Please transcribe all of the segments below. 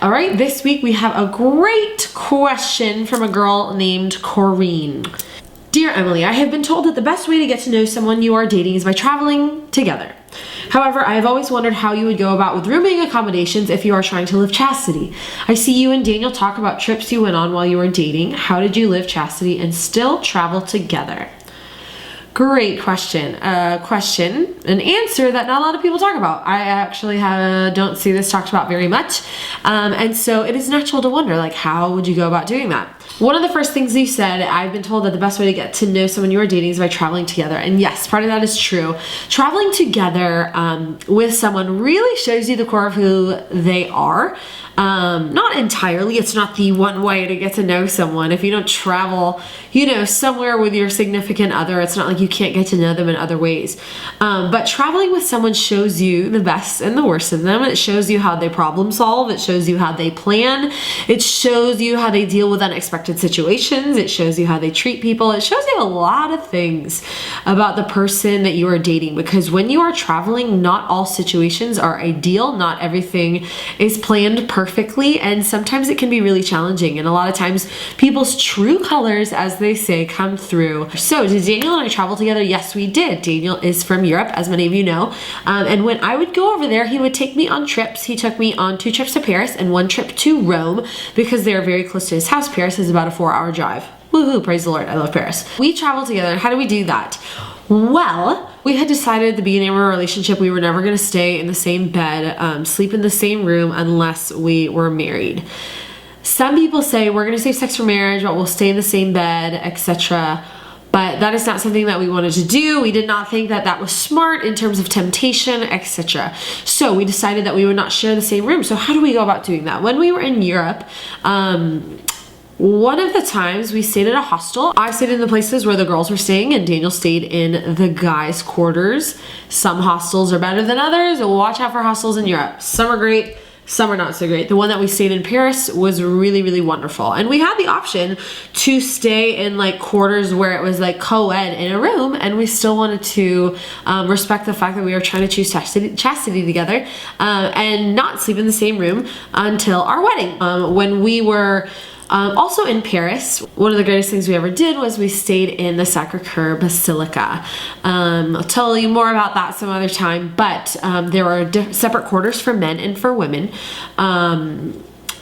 All right, this week we have a great question from a girl named Corrine. Dear Emily, I have been told that the best way to get to know someone you are dating is by traveling together. However, I have always wondered how you would go about with rooming accommodations if you are trying to live chastity. I see you and Daniel talk about trips you went on while you were dating. How did you live chastity and still travel together? Great question. An answer that not a lot of people talk about. I actually don't see this talked about very much. And so it is natural to wonder, like, how would you go about doing that? One of the first things you said, I've been told that the best way to get to know someone you are dating is by traveling together. And yes, part of that is true. Traveling together with someone really shows you the core of who they are. Not entirely. It's not the one way to get to know someone. If you don't travel, somewhere with your significant other, it's not like you can't get to know them in other ways. But traveling with someone shows you the best and the worst of them. It shows you how they problem solve. It shows you how they plan. It shows you how they deal with unexpected situations. It shows you how they treat people. It shows you a lot of things about the person that you are dating, because when you are traveling, not all situations are ideal. Not everything is planned perfectly, and sometimes it can be really challenging, and a lot of times people's true colors, as they say, come through. So did Daniel and I travel together? Yes, we did. Daniel is from Europe, as many of you know, and when I would go over there, he would take me on trips. He took me on 2 trips to Paris and 1 trip to Rome, because they're very close to his house. Paris is about a 4-hour drive. Woohoo, praise the Lord, I love Paris. We traveled together. How do we do that? Well, we had decided at the beginning of our relationship we were never going to stay in the same bed, sleep in the same room unless we were married. Some people say we're going to save sex for marriage, but we'll stay in the same bed, etc. But that is not something that we wanted to do. We did not think that that was smart in terms of temptation, etc. So we decided that we would not share the same room. So how do we go about doing that? When we were in Europe, one of the times we stayed at a hostel. I stayed in the places where the girls were staying, and Daniel stayed in the guys' quarters. Some hostels are better than others. Watch out for hostels in Europe. Some are great, some are not so great. The one that we stayed in Paris was really, really wonderful. And we had the option to stay in like quarters where it was like co-ed in a room, and we still wanted to respect the fact that we were trying to choose chastity together and not sleep in the same room until our wedding. When we were also in Paris, one of the greatest things we ever did was we stayed in the Sacre-Cœur Basilica. I'll tell you more about that some other time, but there were separate quarters for men and for women.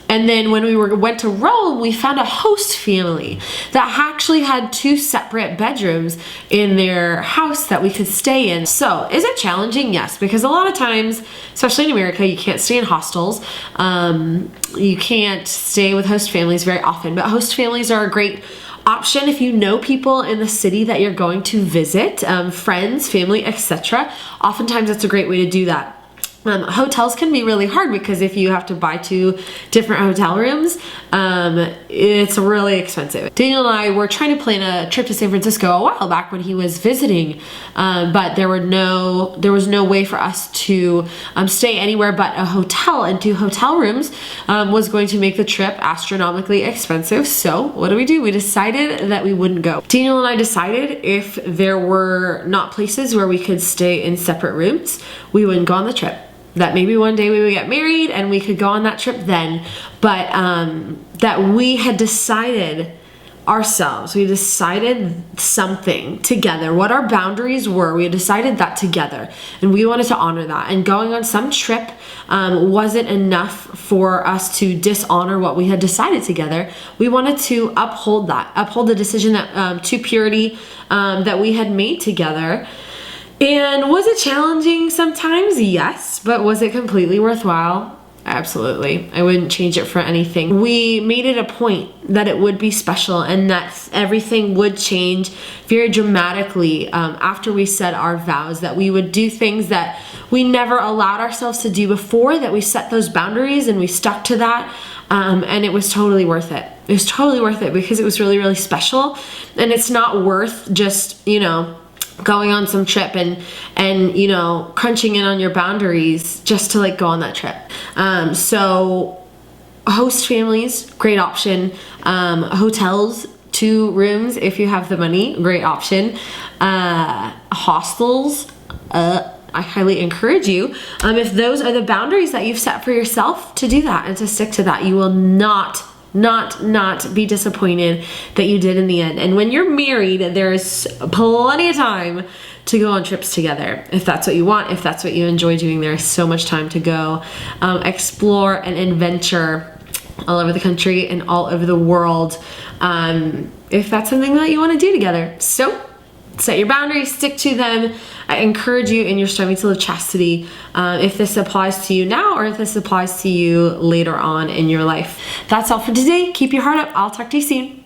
And then when we went to Rome, we found a host family that actually had 2 separate bedrooms in their house that we could stay in. So is it challenging? Yes, because a lot of times, especially in America, you can't stay in hostels. You can't stay with host families very often, but host families are a great option if you know people in the city that you're going to visit, friends, family, etc. Oftentimes that's a great way to do that. Hotels can be really hard because if you have to buy 2 different hotel rooms, it's really expensive. Daniel and I were trying to plan a trip to San Francisco a while back when he was visiting, but there was no way for us to stay anywhere but a hotel, and 2 hotel rooms was going to make the trip astronomically expensive. So what do? We decided that we wouldn't go. Daniel and I decided if there were not places where we could stay in separate rooms, we wouldn't go on the trip. That maybe one day we would get married and we could go on that trip then, but that we had decided ourselves. We decided something together, what our boundaries were. We had decided that together, and we wanted to honor that. And going on some trip wasn't enough for us to dishonor what we had decided together. We wanted to uphold the decision that to purity that we had made together. And was it challenging sometimes? Yes. But was it completely worthwhile? Absolutely. I wouldn't change it for anything. We made it a point that it would be special and that everything would change very dramatically after we said our vows, that we would do things that we never allowed ourselves to do before, that we set those boundaries and we stuck to that. And it was totally worth it. It was totally worth it because it was really, really special. And it's not worth just, going on some trip and crunching in on your boundaries just to like go on that trip. So host families, great option. Hotels, 2 rooms if you have the money, great option. Hostels, I highly encourage you, if those are the boundaries that you've set for yourself, to do that and to stick to that. You will not be disappointed that you did in the end. And when you're married, there's plenty of time to go on trips together. If that's what you want, if that's what you enjoy doing, there's so much time to go explore and adventure all over the country and all over the world, if that's something that you want to do together. So set your boundaries, stick to them. I encourage you in your striving to live chastity, if this applies to you now or if this applies to you later on in your life. That's all for today. Keep your heart up. I'll talk to you soon.